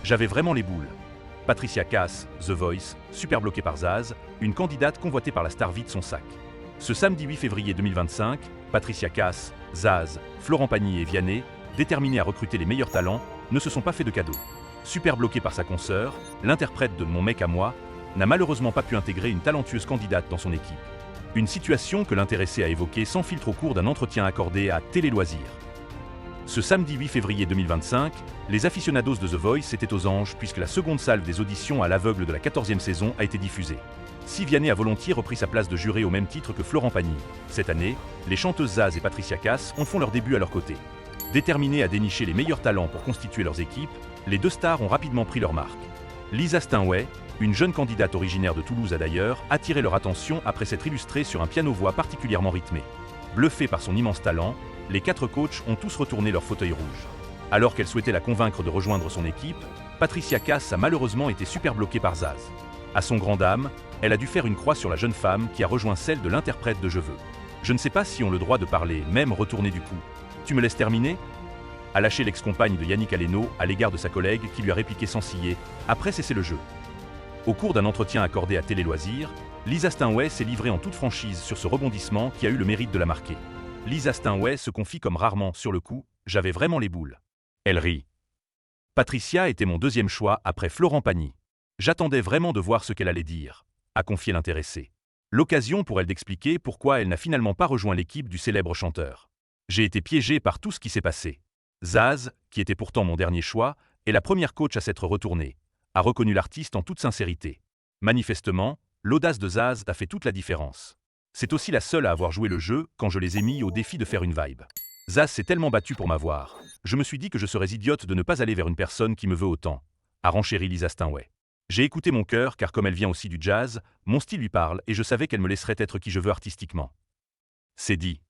J'avais vraiment les boules. Patricia Cass, The Voice, super bloquée par Zaz, une candidate convoitée par la star vide son sac. Ce samedi 8 février 2025, Patricia Cass, Zaz, Florent Pagny et Vianney, déterminés à recruter les meilleurs talents, ne se sont pas fait de cadeaux. Super bloquée par sa consoeur, l'interprète de Mon mec à moi, n'a malheureusement pas pu intégrer une talentueuse candidate dans son équipe. Une situation que l'intéressé a évoquée sans filtre au cours d'un entretien accordé à Télé Loisirs. Ce samedi 8 février 2025, les aficionados de The Voice étaient aux anges puisque la seconde salve des auditions à l'aveugle de la 14e saison a été diffusée. Si Vianney a volontiers repris sa place de juré au même titre que Florent Pagny, cette année, les chanteuses Zaz et Patricia Cass font leur début à leur côté. Déterminées à dénicher les meilleurs talents pour constituer leurs équipes, les deux stars ont rapidement pris leur marque. Lisa Steinway, une jeune candidate originaire de Toulouse a d'ailleurs attiré leur attention après s'être illustrée sur un piano-voix particulièrement rythmé. Bluffée par son immense talent, les 4 coachs ont tous retourné leur fauteuil rouge. Alors qu'elle souhaitait la convaincre de rejoindre son équipe, Patricia Cass a malheureusement été super bloquée par Zaz. À son grand dam, elle a dû faire une croix sur la jeune femme qui a rejoint celle de l'interprète de Je veux. Je ne sais pas si on le droit de parler, même retourner du coup. Tu me laisses terminer ? A lâché l'ex-compagne de Yannick Aleno à l'égard de sa collègue qui lui a répliqué sans ciller, après cesser le jeu. Au cours d'un entretien accordé à Télé Loisirs, Lisa Steinway s'est livrée en toute franchise sur ce rebondissement qui a eu le mérite de la marquer. Lisa Steinway se confie comme rarement sur le coup, j'avais vraiment les boules. Elle rit. Patricia était mon deuxième choix après Florent Pagny. J'attendais vraiment de voir ce qu'elle allait dire, a confié l'intéressé. L'occasion pour elle d'expliquer pourquoi elle n'a finalement pas rejoint l'équipe du célèbre chanteur. J'ai été piégée par tout ce qui s'est passé. Zaz, qui était pourtant mon dernier choix, est la première coach à s'être retournée, a reconnu l'artiste en toute sincérité. Manifestement, l'audace de Zaz a fait toute la différence. C'est aussi la seule à avoir joué le jeu quand je les ai mis au défi de faire une vibe. Zaz s'est tellement battu pour m'avoir. Je me suis dit que je serais idiote de ne pas aller vers une personne qui me veut autant, a renchéri Lisa Steinway. J'ai écouté mon cœur car comme elle vient aussi du jazz, mon style lui parle et je savais qu'elle me laisserait être qui je veux artistiquement. C'est dit.